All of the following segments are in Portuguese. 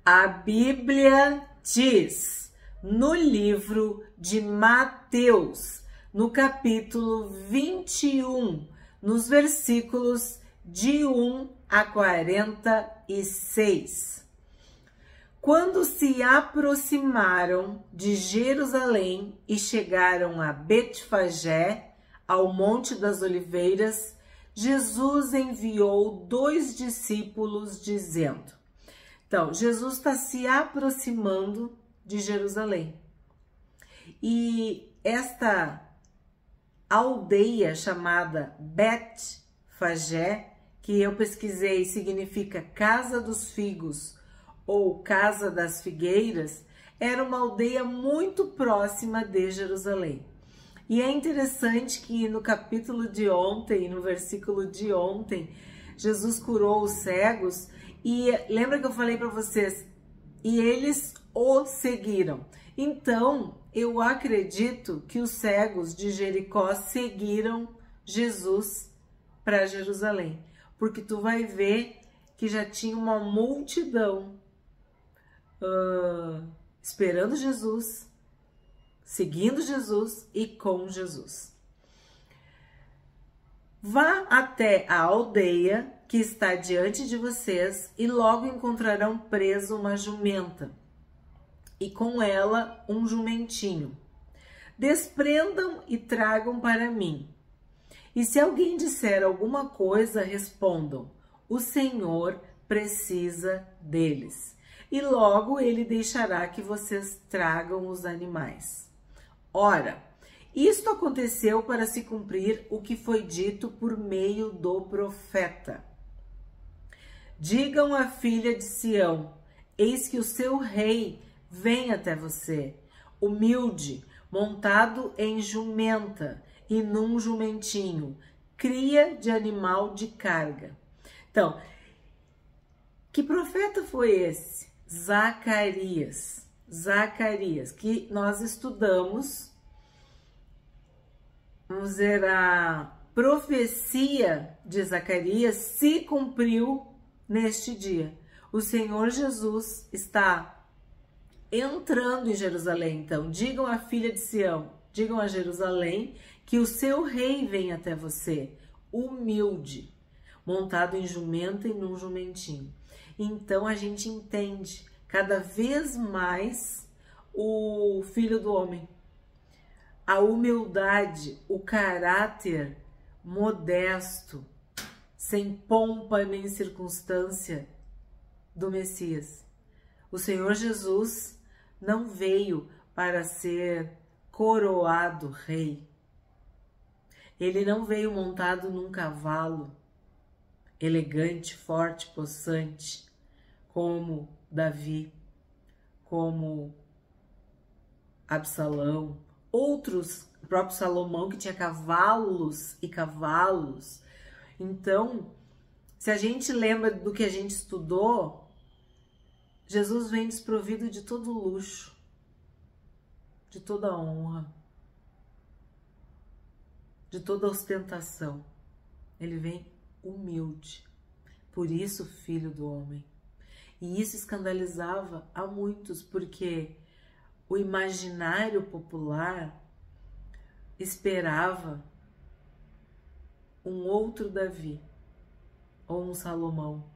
A Bíblia diz no livro de Mateus, no capítulo 21, nos versículos de 1 a 46. Quando se aproximaram de Jerusalém e chegaram a Betfagé, ao Monte das Oliveiras, Jesus enviou 2 discípulos dizendo... Então, Jesus está se aproximando de Jerusalém. E esta aldeia chamada Betfagé, que eu pesquisei, significa Casa dos Figos ou Casa das Figueiras, era uma aldeia muito próxima de Jerusalém. E é interessante que no capítulo de ontem, no versículo de ontem, Jesus curou os cegos e lembra que eu falei para vocês, e eles o seguiram. Então, eu acredito que os cegos de Jericó seguiram Jesus para Jerusalém, porque tu vai ver que já tinha uma multidão esperando Jesus, seguindo Jesus e com Jesus. Vá até a aldeia que está diante de vocês e logo encontrarão preso uma jumenta e com ela um jumentinho. Desprendam e tragam para mim. E se alguém disser alguma coisa, respondam: o Senhor precisa deles. E logo ele deixará que vocês tragam os animais. Ora, isto aconteceu para se cumprir o que foi dito por meio do profeta. Digam à filha de Sião: eis que o seu rei vem até você, humilde, montado em jumenta e num jumentinho, cria de animal de carga. Então, que profeta foi esse? Zacarias, que nós estudamos, vamos dizer, a profecia de Zacarias se cumpriu neste dia. O Senhor Jesus está entrando em Jerusalém. Então, digam à filha de Sião, digam a Jerusalém, que o seu rei vem até você, humilde, montado em jumenta e num jumentinho. Então, a gente entende cada vez mais o Filho do Homem, a humildade, o caráter modesto, sem pompa nem circunstância do Messias. O Senhor Jesus não veio para ser coroado rei. Ele não veio montado num cavalo elegante, forte, possante, como Davi, como Absalão, outros, o próprio Salomão, que tinha cavalos e cavalos. Então, se a gente lembra do que a gente estudou, Jesus vem desprovido de todo luxo, de toda honra, de toda ostentação. Ele vem humilde, por isso Filho do Homem. E isso escandalizava a muitos, porque o imaginário popular esperava um outro Davi ou um Salomão,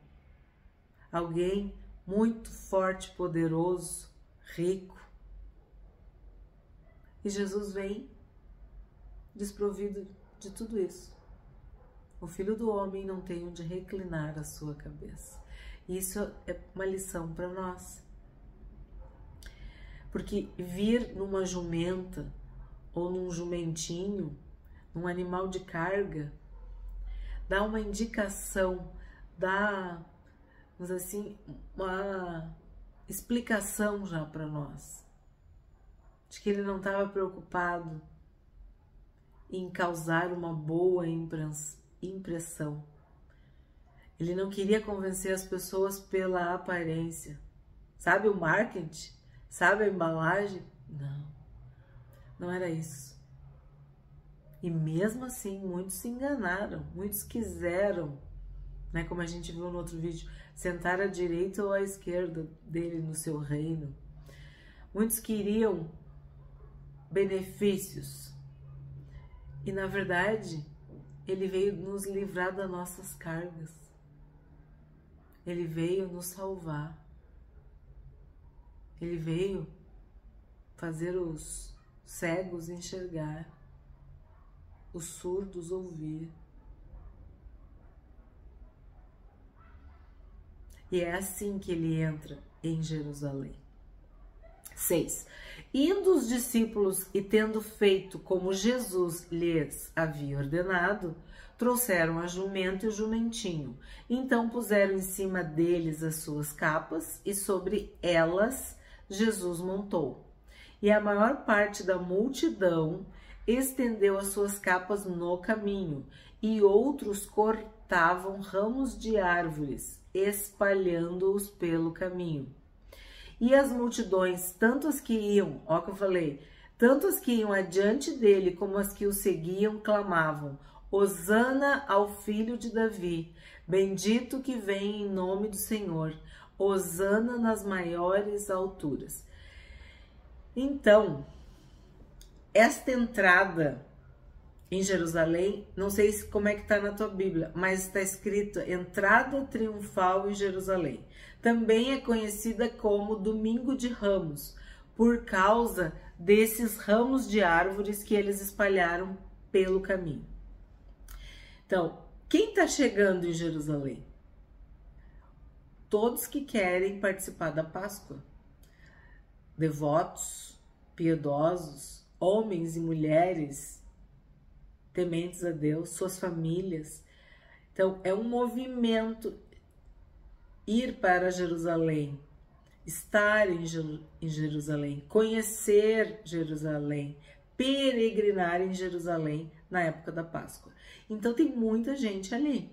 alguém muito forte, poderoso, rico. E Jesus vem desprovido de tudo isso. O Filho do Homem não tem onde reclinar a sua cabeça. Isso é uma lição para nós. Porque vir numa jumenta ou num jumentinho, num animal de carga, dá uma indicação, dá, vamos assim, uma explicação já para nós. De que ele não estava preocupado em causar uma boa impressão. Ele não queria convencer as pessoas pela aparência. Sabe o marketing? Sabe a embalagem? Não, não era isso. E mesmo assim, muitos se enganaram, muitos quiseram, né, como a gente viu no outro vídeo, sentar à direita ou à esquerda dele no seu reino. Muitos queriam benefícios. E na verdade, ele veio nos livrar das nossas cargas. Ele veio nos salvar. Ele veio fazer os cegos enxergar, os surdos ouvir. E é assim que ele entra em Jerusalém. 6. Indo os discípulos e tendo feito como Jesus lhes havia ordenado, trouxeram a jumento e o jumentinho. Então puseram em cima deles as suas capas e sobre elas Jesus montou. E a maior parte da multidão estendeu as suas capas no caminho, e outros cortavam ramos de árvores, espalhando-os pelo caminho. E as multidões, tanto as que iam, ó que eu falei, tanto as que iam adiante dele como as que o seguiam, clamavam: Hosana ao filho de Davi, bendito que vem em nome do Senhor, Hosana nas maiores alturas. Então, esta entrada em Jerusalém, não sei como é que está na tua Bíblia, mas está escrito entrada triunfal em Jerusalém. Também é conhecida como Domingo de Ramos, por causa desses ramos de árvores que eles espalharam pelo caminho. Então, quem está chegando em Jerusalém? Todos que querem participar da Páscoa. Devotos, piedosos, homens e mulheres tementes a Deus, suas famílias. Então, é um movimento ir para Jerusalém, estar em Jerusalém, conhecer Jerusalém, peregrinar em Jerusalém na época da Páscoa. Então, tem muita gente ali.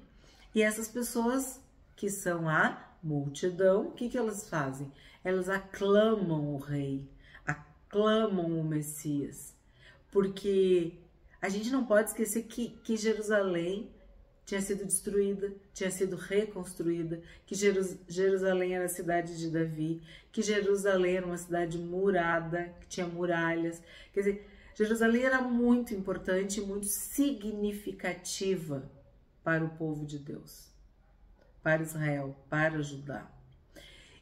E essas pessoas que são a multidão, o que elas fazem? Elas aclamam o rei, aclamam o Messias, porque a gente não pode esquecer que Jerusalém tinha sido destruída, tinha sido reconstruída, que Jerusalém era a cidade de Davi, que Jerusalém era uma cidade murada, que tinha muralhas. Quer dizer, Jerusalém era muito importante, muito significativa para o povo de Deus, para Israel, para Judá.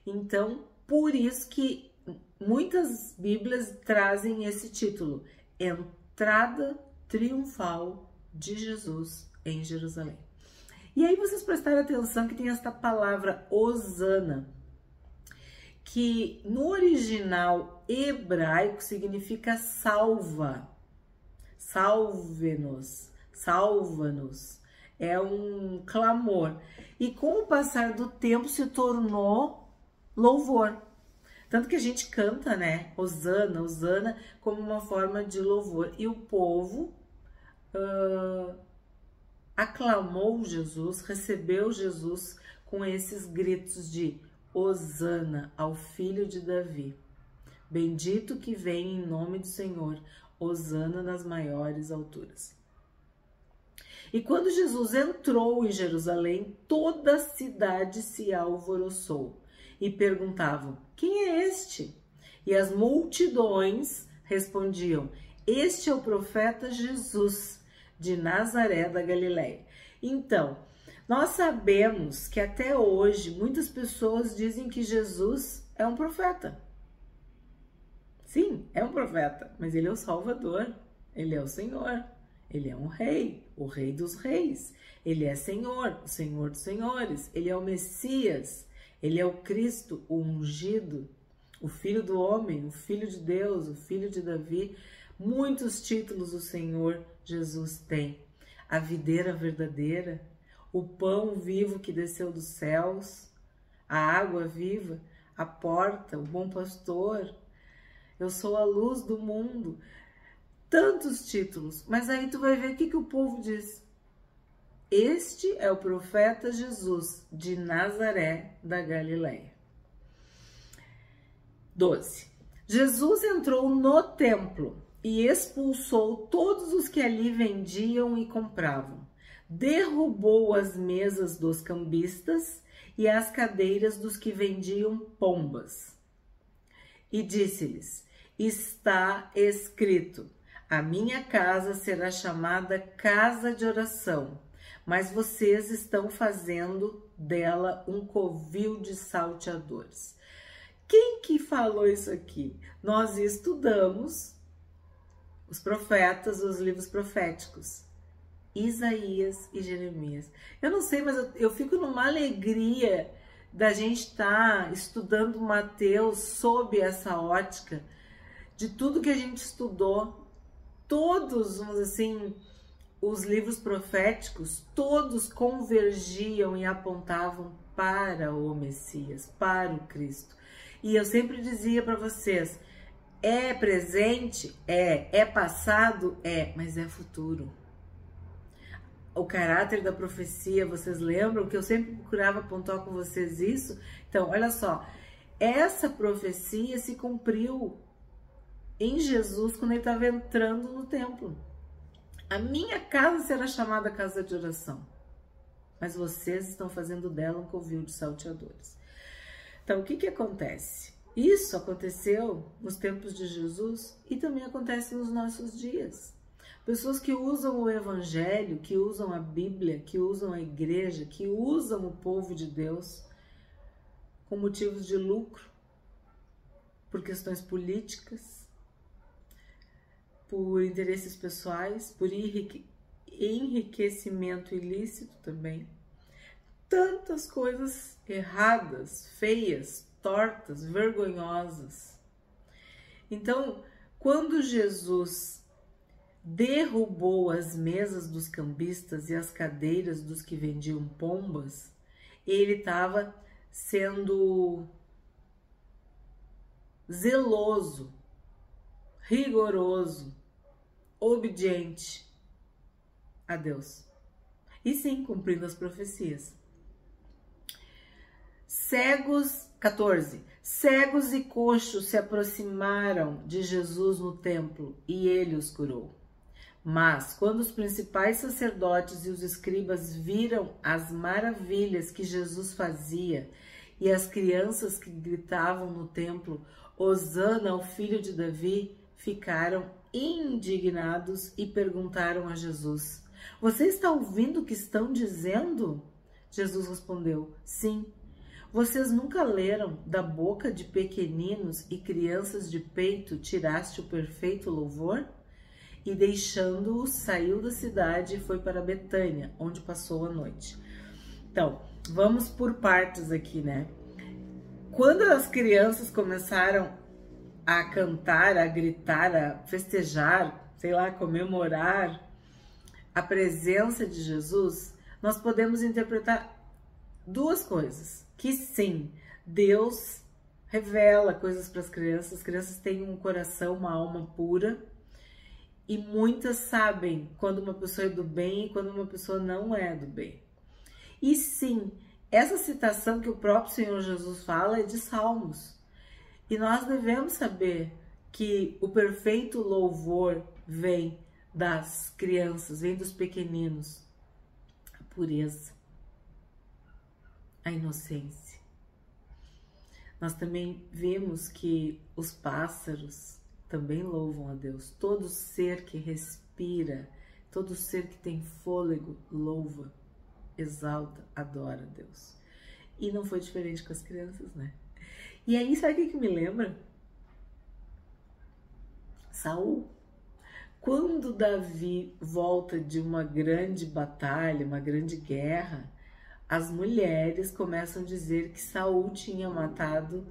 Então, por isso que muitas Bíblias trazem esse título, Entrada Triunfal de Jesus em Jerusalém. E aí vocês prestaram atenção que tem esta palavra Hosana, que no original hebraico significa salva, salve-nos, salva-nos. É um clamor. E com o passar do tempo se tornou louvor. Tanto que a gente canta, né? Hosana, Hosana, como uma forma de louvor. E o povo aclamou Jesus, recebeu Jesus com esses gritos de Hosana ao filho de Davi. Bendito que vem em nome do Senhor, Hosana nas maiores alturas. E quando Jesus entrou em Jerusalém, toda a cidade se alvoroçou e perguntavam: quem é este? E as multidões respondiam: este é o profeta Jesus de Nazaré da Galileia. Então, nós sabemos que até hoje muitas pessoas dizem que Jesus é um profeta. Sim, é um profeta, mas ele é o Salvador, ele é o Senhor, ele é um rei, o Rei dos Reis, ele é Senhor, o Senhor dos Senhores, ele é o Messias, ele é o Cristo, o ungido, o Filho do Homem, o Filho de Deus, o Filho de Davi. Muitos títulos o Senhor Jesus tem. A videira verdadeira, o pão vivo que desceu dos céus, a água viva, a porta, o bom pastor, eu sou a luz do mundo. Tantos títulos, mas aí tu vai ver o que o povo diz. Este é o profeta Jesus de Nazaré da Galileia. 12. Jesus entrou no templo e expulsou todos os que ali vendiam e compravam. Derrubou as mesas dos cambistas e as cadeiras dos que vendiam pombas. E disse-lhes: está escrito: a minha casa será chamada casa de oração, mas vocês estão fazendo dela um covil de salteadores. Quem que falou isso aqui? Nós estudamos os profetas, os livros proféticos, Isaías e Jeremias. Eu não sei, mas eu fico numa alegria da gente estar estudando Mateus sob essa ótica de tudo que a gente estudou. Todos, assim, os livros proféticos, todos convergiam e apontavam para o Messias, para o Cristo. E eu sempre dizia para vocês, é presente? É passado? É, mas é futuro. O caráter da profecia, vocês lembram que eu sempre procurava pontuar com vocês isso? Então, olha só, essa profecia se cumpriu em Jesus quando ele estava entrando no templo. A minha casa será chamada casa de oração, mas vocês estão fazendo dela um covil de salteadores. Então, o que acontece? Isso aconteceu nos tempos de Jesus e também acontece nos nossos dias. Pessoas que usam o evangelho, que usam a Bíblia, que usam a igreja, que usam o povo de Deus com motivos de lucro, por questões políticas, por interesses pessoais, por enriquecimento ilícito também. Tantas coisas erradas, feias, tortas, vergonhosas. Então, quando Jesus derrubou as mesas dos cambistas e as cadeiras dos que vendiam pombas, ele estava sendo zeloso, rigoroso, obediente a Deus. E sim, cumprindo as profecias. 14. Cegos e coxos se aproximaram de Jesus no templo e ele os curou. Mas, quando os principais sacerdotes e os escribas viram as maravilhas que Jesus fazia e as crianças que gritavam no templo, Hosana ao filho de Davi, ficaram indignados e perguntaram a Jesus: você está ouvindo o que estão dizendo? Jesus respondeu: sim. Vocês nunca leram: da boca de pequeninos e crianças de peito tiraste o perfeito louvor? E deixando-o, saiu da cidade e foi para Betânia, onde passou a noite. Então, vamos por partes aqui, né? Quando as crianças começaram a cantar, a gritar, a festejar, sei lá, comemorar a presença de Jesus, nós podemos interpretar duas coisas. Que sim, Deus revela coisas para as crianças têm um coração, uma alma pura, e muitas sabem quando uma pessoa é do bem e quando uma pessoa não é do bem. E sim, essa citação que o próprio Senhor Jesus fala é de Salmos. E nós devemos saber que o perfeito louvor vem das crianças, vem dos pequeninos. A pureza, a inocência. Nós também vemos que os pássaros também louvam a Deus. Todo ser que respira, todo ser que tem fôlego, louva, exalta, adora a Deus. E não foi diferente com as crianças, né? E aí, sabe o que me lembra? Saul. Quando Davi volta de uma grande batalha, uma grande guerra, as mulheres começam a dizer que Saul tinha matado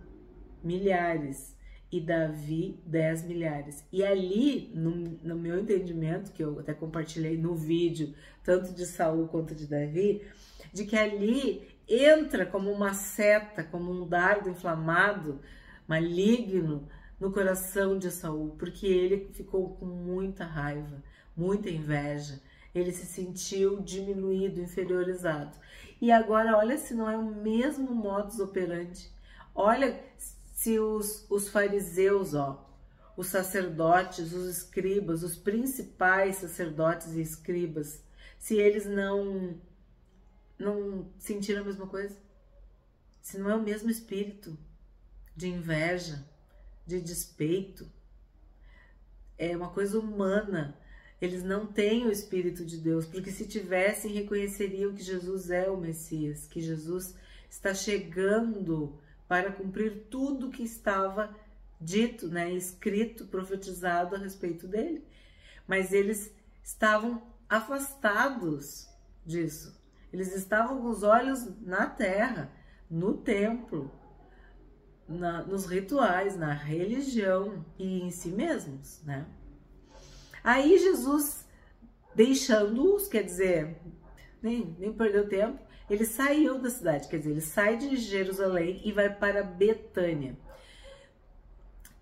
milhares e Davi 10 milhares. E ali, no meu entendimento, que eu até compartilhei no vídeo, tanto de Saul quanto de Davi, de que ali entra como uma seta, como um dardo inflamado, maligno, no coração de Saul, porque ele ficou com muita raiva, muita inveja, ele se sentiu diminuído, inferiorizado. E agora, olha se não é o mesmo modus operandi. Olha se os fariseus, os sacerdotes, os escribas, os principais sacerdotes e escribas, se eles não sentiram a mesma coisa. Se não é o mesmo espírito de inveja, de despeito, é uma coisa humana. Eles não têm o Espírito de Deus, porque se tivessem, reconheceriam que Jesus é o Messias, que Jesus está chegando para cumprir tudo que estava dito, né, escrito, profetizado a respeito dele. Mas eles estavam afastados disso. Eles estavam com os olhos na terra, no templo, nos rituais, na religião e em si mesmos, né? Aí Jesus, deixando-os, quer dizer, nem perdeu tempo, ele saiu da cidade, quer dizer, ele sai de Jerusalém e vai para Betânia.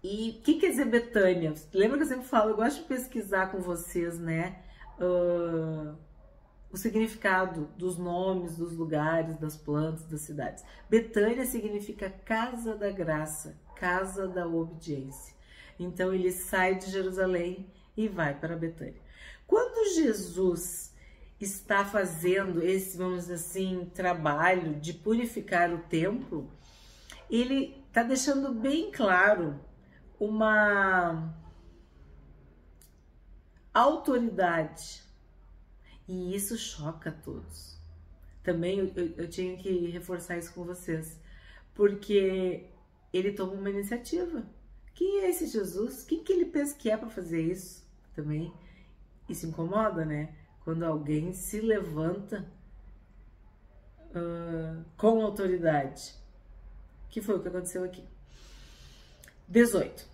E o que quer dizer Betânia? Lembra que eu sempre falo, eu gosto de pesquisar com vocês, né? O significado dos nomes, dos lugares, das plantas, das cidades. Betânia significa casa da graça, casa da obediência. Então ele sai de Jerusalém e vai para Betânia. Quando Jesus está fazendo esse, vamos dizer assim, trabalho de purificar o templo, ele está deixando bem claro uma autoridade. E isso choca a todos. Também eu tinha que reforçar isso com vocês, porque ele toma uma iniciativa. Quem é esse Jesus? Quem que ele pensa que é para fazer isso? Também isso incomoda, né? Quando alguém se levanta com autoridade. Que foi o que aconteceu aqui. 18.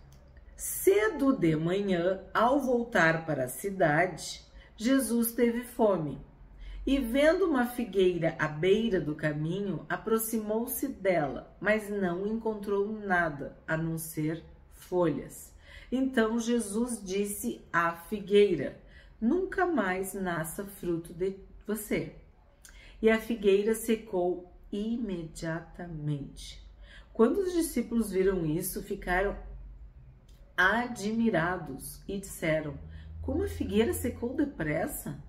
Cedo de manhã, ao voltar para a cidade, Jesus teve fome e, vendo uma figueira à beira do caminho, aproximou-se dela, mas não encontrou nada a não ser folhas. Então Jesus disse à figueira: nunca mais nasça fruto de você. E a figueira secou imediatamente. Quando os discípulos viram isso, ficaram admirados e disseram: como a figueira secou depressa?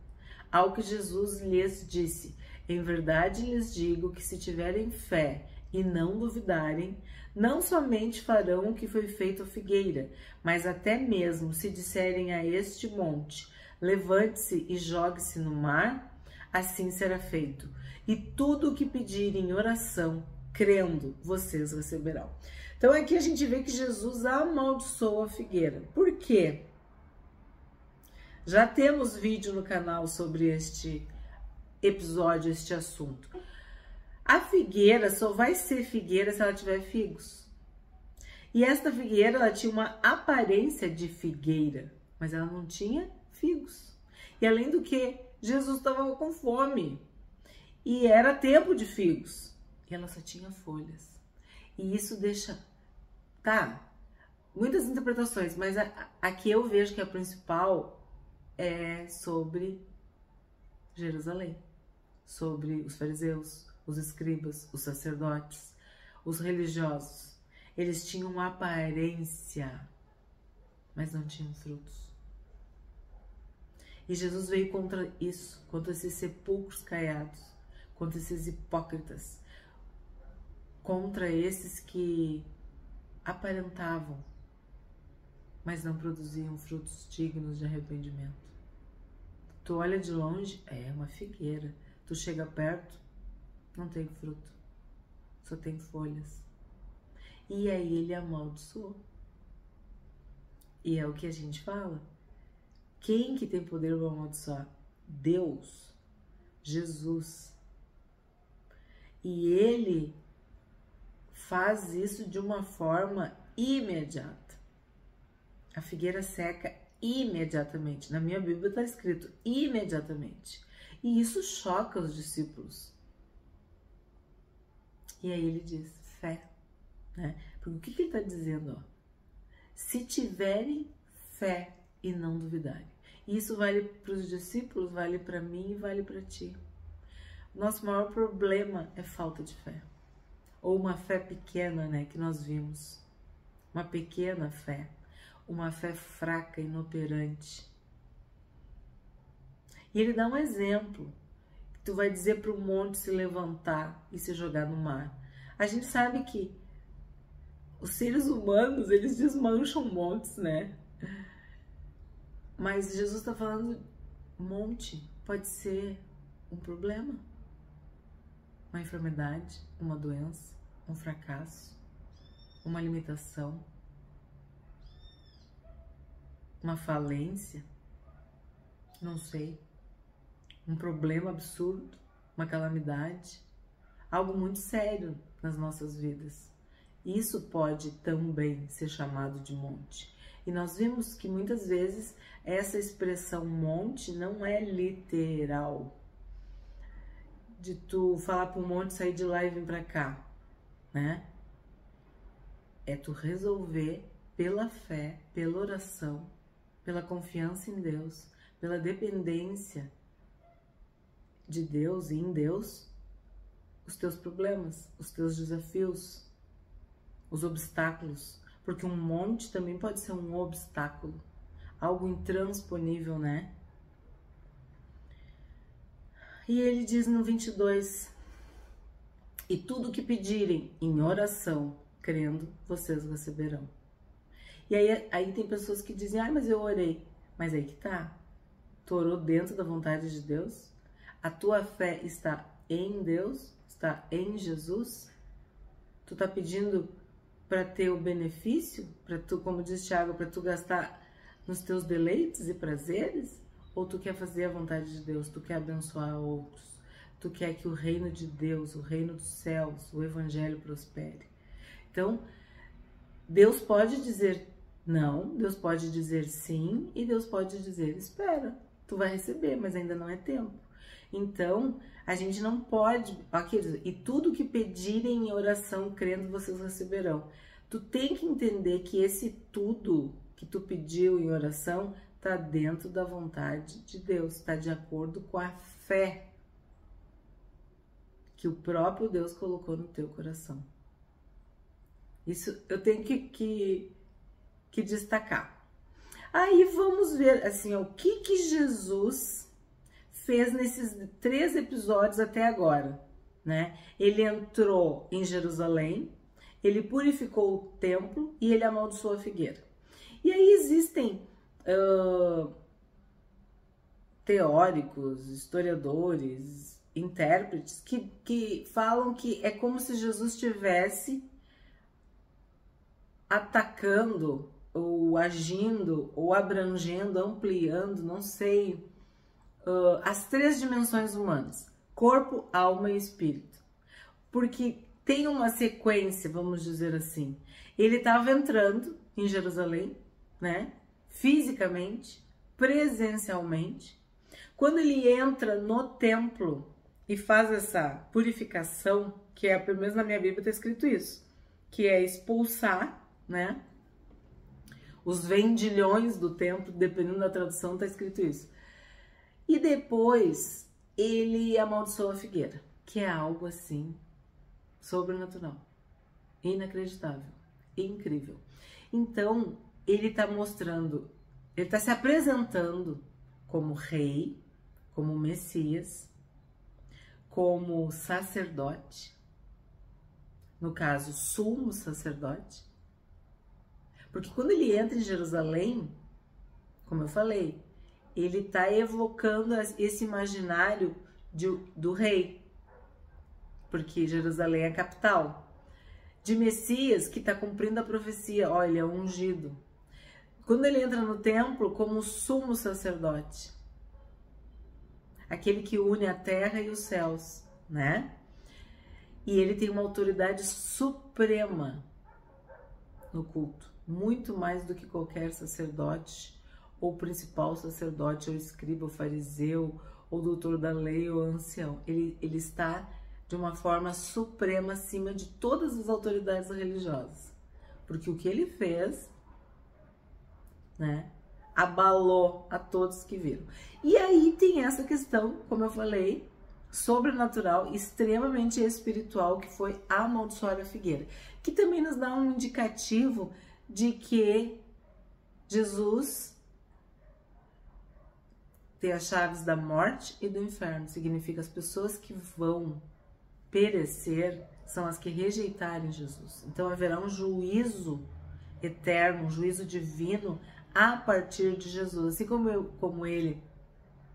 Ao que Jesus lhes disse: em verdade lhes digo que se tiverem fé e não duvidarem, não somente farão o que foi feito à figueira, mas até mesmo se disserem a este monte: levante-se e jogue-se no mar, assim será feito. E tudo o que pedirem em oração, crendo, vocês receberão. Então aqui a gente vê que Jesus amaldiçoou a figueira. Por quê? Já temos vídeo no canal sobre este episódio, este assunto. A figueira só vai ser figueira se ela tiver figos. E esta figueira, ela tinha uma aparência de figueira, mas ela não tinha figos. E além do que, Jesus estava com fome. E era tempo de figos. E ela só tinha folhas. E isso deixa... muitas interpretações, mas aqui eu vejo que a principal é sobre Jerusalém, sobre os fariseus, os escribas, os sacerdotes, os religiosos. Eles tinham aparência, mas não tinham frutos. E Jesus veio contra isso, contra esses sepulcros caiados, contra esses hipócritas, contra esses que aparentavam, mas não produziam frutos dignos de arrependimento. Tu olha de longe, é uma figueira. Tu chega perto, não tem fruto, só tem folhas. E aí ele amaldiçoou. E é o que a gente fala. Quem que tem poder para amaldiçoar? Deus, Jesus. E ele faz isso de uma forma imediata. A figueira seca imediatamente. Na minha Bíblia está escrito imediatamente. E isso choca os discípulos. E aí ele diz, fé. Né? Porque o que ele está dizendo? Ó? Se tiverem fé e não duvidarem. E isso vale para os discípulos, vale para mim e vale para ti. Nosso maior problema é falta de fé. Ou uma fé pequena, né, que nós vimos. Uma pequena fé. Uma fé fraca, inoperante. E ele dá um exemplo. Tu vai dizer para o monte se levantar e se jogar no mar. A gente sabe que os seres humanos, eles desmancham montes, né? Mas Jesus está falando monte. Pode ser um problema, uma enfermidade, uma doença, um fracasso, uma limitação, uma falência, não sei, um problema absurdo, uma calamidade, algo muito sério nas nossas vidas. Isso pode também ser chamado de monte. E nós vimos que muitas vezes essa expressão monte não é literal, de tu falar para o monte sair de lá e vir para cá, né? É tu resolver pela fé, pela oração, pela confiança em Deus, pela dependência de Deus e em Deus, os teus problemas, os teus desafios, os obstáculos, porque um monte também pode ser um obstáculo, algo intransponível, né? E ele diz no 22, e tudo o que pedirem em oração, crendo, vocês receberão. E aí tem pessoas que dizem, mas eu orei. Mas aí que tá, tu orou dentro da vontade de Deus? A tua fé está em Deus? Está em Jesus? Tu tá pedindo para ter o benefício? Para tu, como diz Tiago, para tu gastar nos teus deleites e prazeres? Ou tu quer fazer a vontade de Deus? Tu quer abençoar outros? Tu quer que o reino de Deus, o reino dos céus, o evangelho prospere? Então, Deus pode dizer não, Deus pode dizer sim e Deus pode dizer espera, tu vai receber, mas ainda não é tempo. Então, a gente não pode, e tudo que pedirem em oração, crendo, vocês receberão. Tu tem que entender que esse tudo que tu pediu em oração está dentro da vontade de Deus, está de acordo com a fé que o próprio Deus colocou no teu coração. Isso eu tenho que destacar. Aí vamos ver assim, o que Jesus fez nesses 3 episódios até agora, né? Ele entrou em Jerusalém, ele purificou o templo e ele amaldiçoou a figueira. E aí existem teóricos, historiadores, intérpretes que falam que é como se Jesus estivesse atacando ou agindo ou abrangendo, ampliando, não sei, as 3 dimensões humanas, corpo, alma e espírito, porque tem uma sequência, vamos dizer assim. Ele estava entrando em Jerusalém, né, fisicamente, presencialmente. Quando ele entra no templo e faz essa purificação, que é, pelo menos na minha Bíblia está escrito isso, que é expulsar, né, os vendilhões do templo, dependendo da tradução, está escrito isso. E depois ele amaldiçoou a figueira, que é algo assim sobrenatural, inacreditável, incrível. Então ele está mostrando, ele está se apresentando como rei, como Messias, como sacerdote, no caso, sumo sacerdote. Porque quando ele entra em Jerusalém, como eu falei, ele está evocando esse imaginário do rei, porque Jerusalém é a capital, de Messias que está cumprindo a profecia, olha, ele é ungido. Quando ele entra no templo como sumo sacerdote, aquele que une a terra e os céus, né? E ele tem uma autoridade suprema no culto, muito mais do que qualquer sacerdote, ou principal sacerdote, ou escriba, ou fariseu, ou doutor da lei, ou ancião. Ele está de uma forma suprema acima de todas as autoridades religiosas, porque o que ele fez, né, abalou a todos que viram. E aí tem essa questão, como eu falei, sobrenatural, extremamente espiritual, que foi amaldiçoar a figueira, que também nos dá um indicativo de que Jesus tem as chaves da morte e do inferno. Significa as pessoas que vão perecer são as que rejeitarem Jesus. Então haverá um juízo eterno, um juízo divino a partir de Jesus. Assim como ele,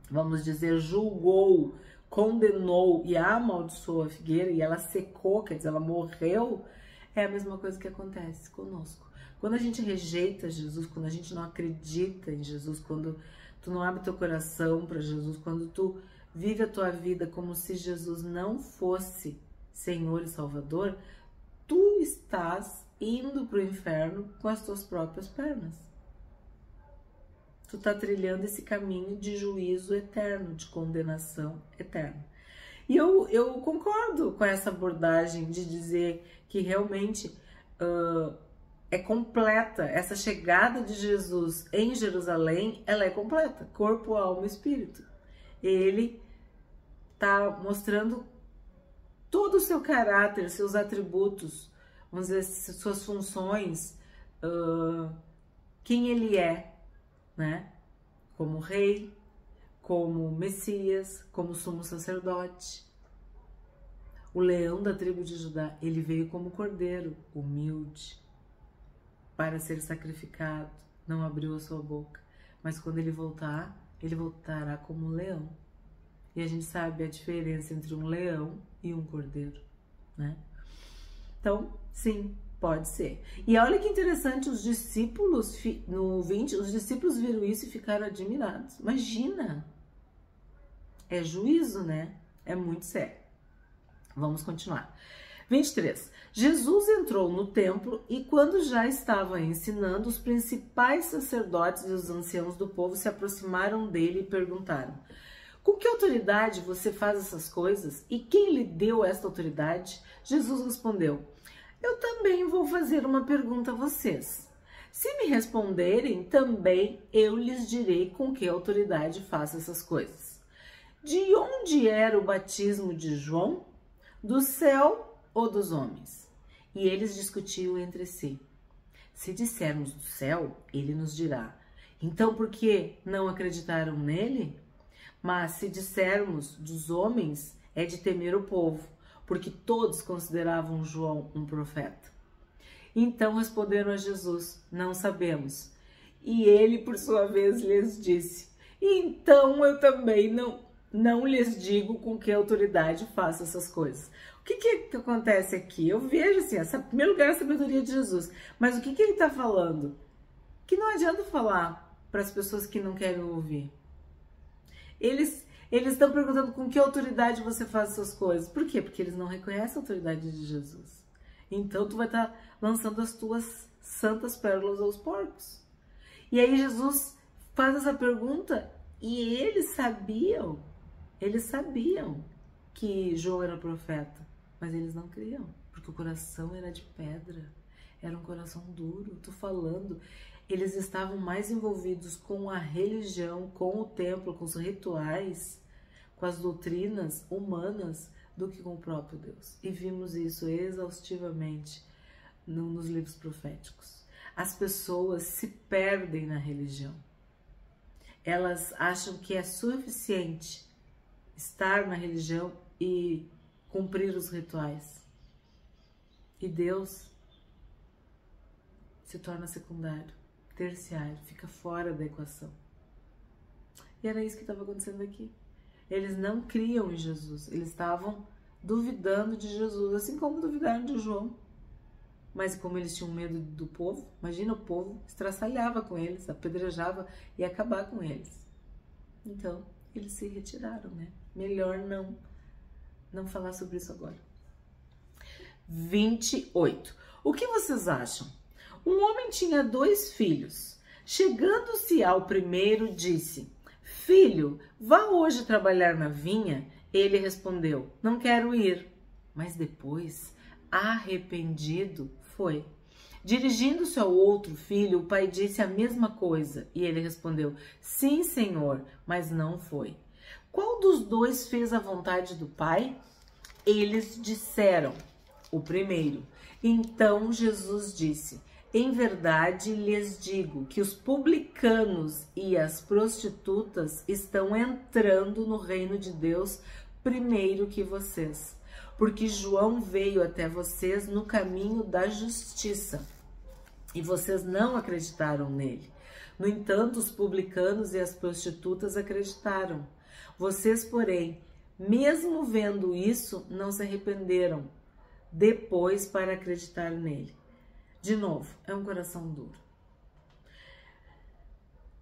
vamos dizer, julgou, condenou e amaldiçoou a figueira e ela secou, quer dizer, ela morreu, é a mesma coisa que acontece conosco. Quando a gente rejeita Jesus, quando a gente não acredita em Jesus, quando tu não abre teu coração para Jesus, quando tu vive a tua vida como se Jesus não fosse Senhor e Salvador, tu estás indo para o inferno com as tuas próprias pernas. Tu tá trilhando esse caminho de juízo eterno, de condenação eterna. E eu concordo com essa abordagem de dizer que realmente é completa, essa chegada de Jesus em Jerusalém, ela é completa, corpo, alma e espírito. Ele tá mostrando todo o seu caráter, seus atributos, vamos dizer, suas funções, quem ele é, né? Como rei, como Messias, como sumo sacerdote. O leão da tribo de Judá, ele veio como cordeiro, humilde, para ser sacrificado, não abriu a sua boca. Mas quando ele voltar, ele voltará como um leão. E a gente sabe a diferença entre um leão e um cordeiro, né? Então, sim, pode ser. E olha que interessante, os discípulos, no 20, os discípulos viram isso e ficaram admirados. Imagina! É juízo, né? É muito sério. Vamos continuar. 23. Jesus entrou no templo e quando já estava ensinando, os principais sacerdotes e os anciãos do povo se aproximaram dele e perguntaram: com que autoridade você faz essas coisas? E quem lhe deu esta autoridade? Jesus respondeu: eu também vou fazer uma pergunta a vocês. Se me responderem, também eu lhes direi com que autoridade faço essas coisas. De onde era o batismo de João? Do céu ou dos homens? E eles discutiam entre si. Se dissermos do céu, ele nos dirá: então por que não acreditaram nele? Mas se dissermos dos homens, é de temer o povo, porque todos consideravam João um profeta. Então responderam a Jesus: não sabemos. E ele, por sua vez, lhes disse: então eu também não lhes digo com que autoridade faço essas coisas. O que acontece aqui? Eu vejo assim, em primeiro lugar, a sabedoria de Jesus. Mas o que ele está falando? Que não adianta falar para as pessoas que não querem ouvir. Eles estão perguntando com que autoridade você faz essas coisas. Por quê? Porque eles não reconhecem a autoridade de Jesus. Então tu vai estar lançando as tuas santas pérolas aos porcos. E aí Jesus faz essa pergunta e eles sabiam que João era profeta, mas eles não criam, porque o coração era de pedra, era um coração duro. Tô falando, eles estavam mais envolvidos com a religião, com o templo, com os rituais, com as doutrinas humanas, do que com o próprio Deus. E vimos isso exaustivamente nos livros proféticos. As pessoas se perdem na religião. Elas acham que é suficiente estar na religião e cumprir os rituais. E Deus se torna secundário, terciário, fica fora da equação. E era isso que estava acontecendo aqui. Eles não criam em Jesus, eles estavam duvidando de Jesus, assim como duvidaram de João. Mas como eles tinham medo do povo, imagina, o povo estraçalhava com eles, apedrejava e ia acabar com eles. Então, eles se retiraram, né? Melhor não falar sobre isso agora. 28. O que vocês acham? Um homem tinha 2 filhos. Chegando-se ao primeiro, disse: filho, vá hoje trabalhar na vinha. Ele respondeu: não quero ir. Mas depois, arrependido, foi. Dirigindo-se ao outro filho, o pai disse a mesma coisa. E ele respondeu: sim, senhor, mas não foi. Qual dos 2 fez a vontade do pai? Eles disseram: o primeiro. Então Jesus disse: em verdade lhes digo que os publicanos e as prostitutas estão entrando no reino de Deus primeiro que vocês. porque João veio até vocês no caminho da justiça e vocês não acreditaram nele. No entanto, os publicanos e as prostitutas acreditaram. Vocês, porém, mesmo vendo isso, não se arrependeram depois para acreditar nele. De novo, é um coração duro.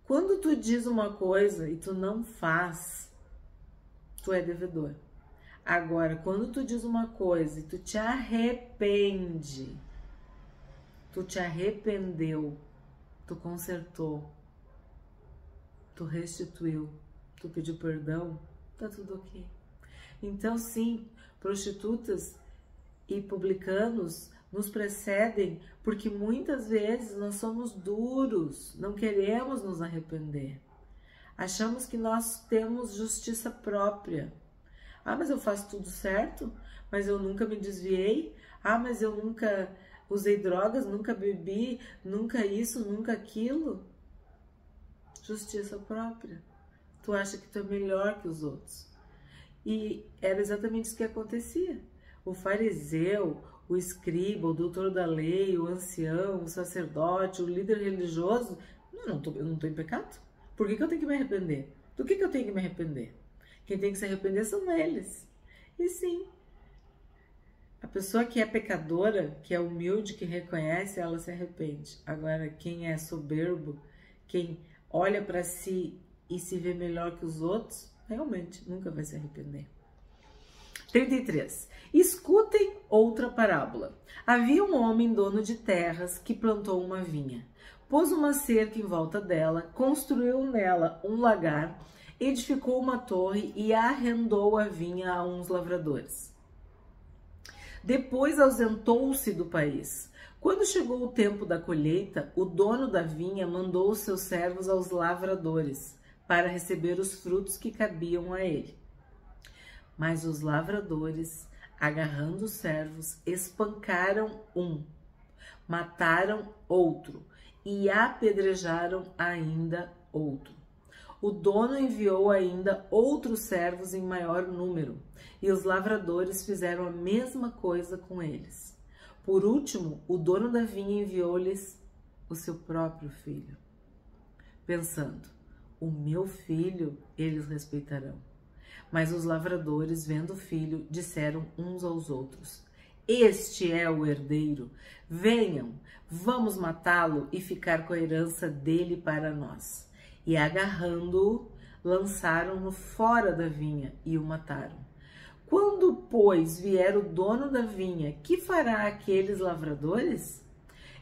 Quando tu diz uma coisa e tu não faz, tu é devedor. Agora, quando tu diz uma coisa e tu te arrepende, tu te arrependeu, tu consertou, tu restituiu, tu pediu perdão, tá tudo ok. Então, sim, prostitutas e publicanos nos precedem porque muitas vezes nós somos duros, não queremos nos arrepender. Achamos que nós temos justiça própria. Ah, mas eu faço tudo certo, mas eu nunca me desviei. Ah, mas eu nunca usei drogas, nunca bebi, nunca isso, nunca aquilo. Justiça própria. Tu acha que tu é melhor que os outros. E era exatamente isso que acontecia. O fariseu, o escriba, o doutor da lei, o ancião, o sacerdote, o líder religioso, eu não estou em pecado. Por que eu tenho que me arrepender? Do que eu tenho que me arrepender? Quem tem que se arrepender são eles. E sim, a pessoa que é pecadora, que é humilde, que reconhece, ela se arrepende. Agora, quem é soberbo, quem olha para si e se vê melhor que os outros, realmente nunca vai se arrepender. 33. Escutem outra parábola. Havia um homem dono de terras que plantou uma vinha. Pôs uma cerca em volta dela, construiu nela um lagar, edificou uma torre e arrendou a vinha a uns lavradores. Depois ausentou-se do país. Quando chegou o tempo da colheita, o dono da vinha mandou os seus servos aos lavradores para receber os frutos que cabiam a ele. Mas os lavradores, agarrando os servos, espancaram um, mataram outro e apedrejaram ainda outro. O dono enviou ainda outros servos em maior número, e os lavradores fizeram a mesma coisa com eles. Por último, o dono da vinha enviou-lhes o seu próprio filho, pensando: o meu filho eles respeitarão. Mas os lavradores, vendo o filho, disseram uns aos outros: este é o herdeiro, venham, vamos matá-lo e ficar com a herança dele para nós. E agarrando-o, lançaram-no fora da vinha e o mataram. Quando, pois, vier o dono da vinha, que fará aqueles lavradores?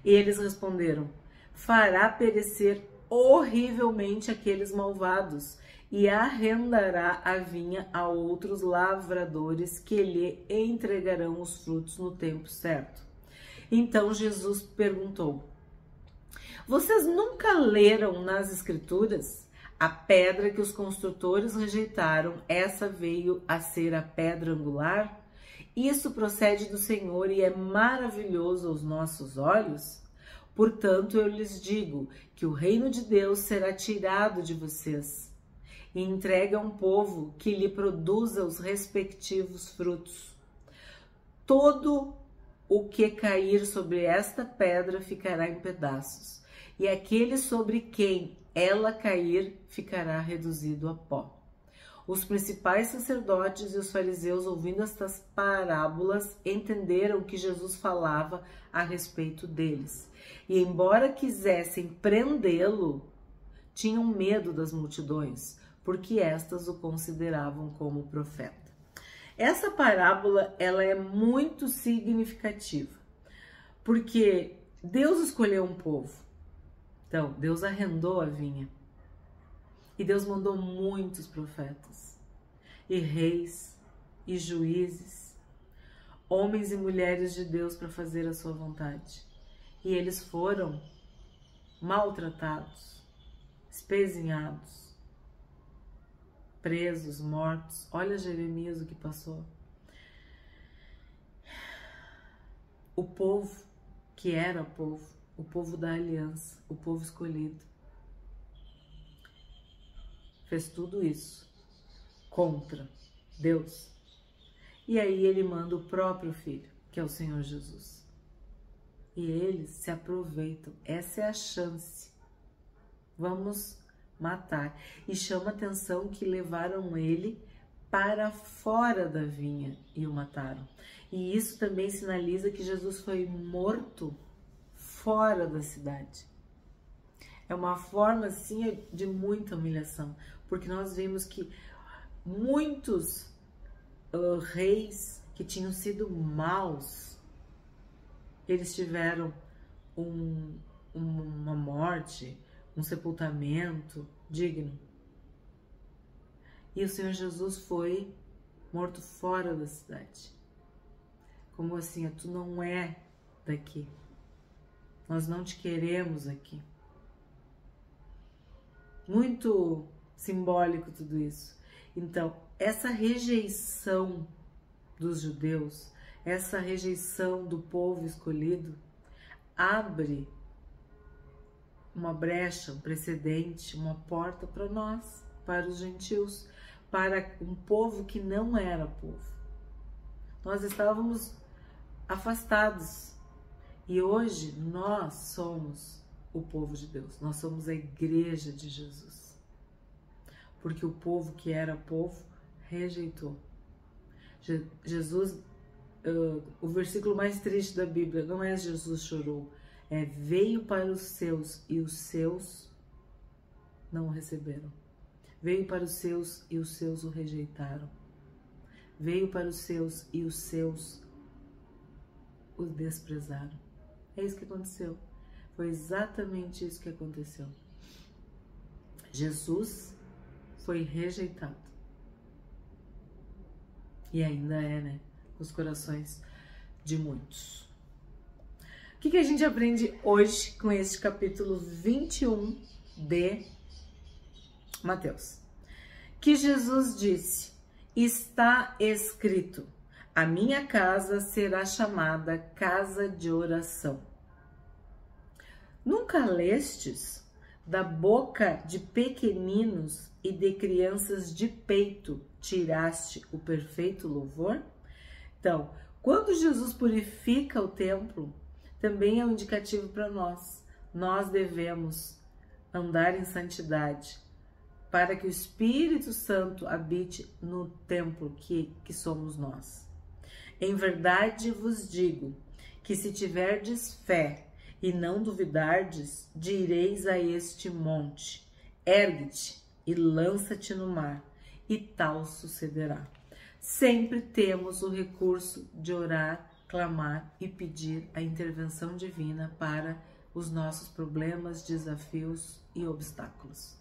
Eles responderam: fará perecer horrivelmente aqueles malvados e arrendará a vinha a outros lavradores que lhe entregarão os frutos no tempo certo. Então Jesus perguntou: vocês nunca leram nas Escrituras? A pedra que os construtores rejeitaram, essa veio a ser a pedra angular? Isso procede do Senhor e é maravilhoso aos nossos olhos? Portanto, eu lhes digo que o reino de Deus será tirado de vocês e entregue a um povo que lhe produza os respectivos frutos. Todo o que cair sobre esta pedra ficará em pedaços, e aquele sobre quem ela cair ficará reduzido a pó. Os principais sacerdotes e os fariseus, ouvindo estas parábolas, entenderam que Jesus falava a respeito deles. E embora quisessem prendê-lo, tinham medo das multidões, porque estas o consideravam como profeta. Essa parábola, ela é muito significativa, porque Deus escolheu um povo. Então, Deus arrendou a vinha. E Deus mandou muitos profetas, e reis, e juízes, homens e mulheres de Deus para fazer a sua vontade. E eles foram maltratados, espezinhados, presos, mortos. Olha Jeremias o que passou. O povo que era o povo da aliança, o povo escolhido, fez tudo isso contra Deus. E aí ele manda o próprio filho, que é o Senhor Jesus. E eles se aproveitam. Essa é a chance. Vamos matar. E chama atenção que levaram ele para fora da vinha e o mataram. E isso também sinaliza que Jesus foi morto fora da cidade. É uma forma, assim, de muita humilhação, porque nós vimos que muitos reis que tinham sido maus, eles tiveram uma morte, um sepultamento digno. E o Senhor Jesus foi morto fora da cidade. Como assim? Tu não é daqui. Nós não te queremos aqui. Muito simbólico tudo isso. Então, essa rejeição dos judeus, essa rejeição do povo escolhido, abre uma brecha, um precedente, uma porta para nós, para os gentios, para um povo que não era povo. Nós estávamos afastados e hoje nós somos o povo de Deus, nós somos a igreja de Jesus, porque o povo que era povo rejeitou. Jesus, o versículo mais triste da Bíblia não é Jesus chorou, é veio para os seus e os seus não o receberam. Veio para os seus e os seus o rejeitaram. Veio para os seus e os seus o desprezaram. É isso que aconteceu. Foi exatamente isso que aconteceu. Jesus foi rejeitado. E ainda é, né? Nos corações de muitos. O que a gente aprende hoje com este capítulo 21 de Mateus? Que Jesus disse: está escrito, a minha casa será chamada casa de oração. Nunca lestes? Da boca de pequeninos e de crianças de peito tiraste o perfeito louvor? Então, quando Jesus purifica o templo, também é um indicativo para nós. Nós devemos andar em santidade para que o Espírito Santo habite no templo que somos nós. Em verdade vos digo que se tiverdes fé e não duvidardes, direis a este monte, ergue-te e lança-te no mar, e tal sucederá. Sempre temos o recurso de orar, clamar e pedir a intervenção divina para os nossos problemas, desafios e obstáculos.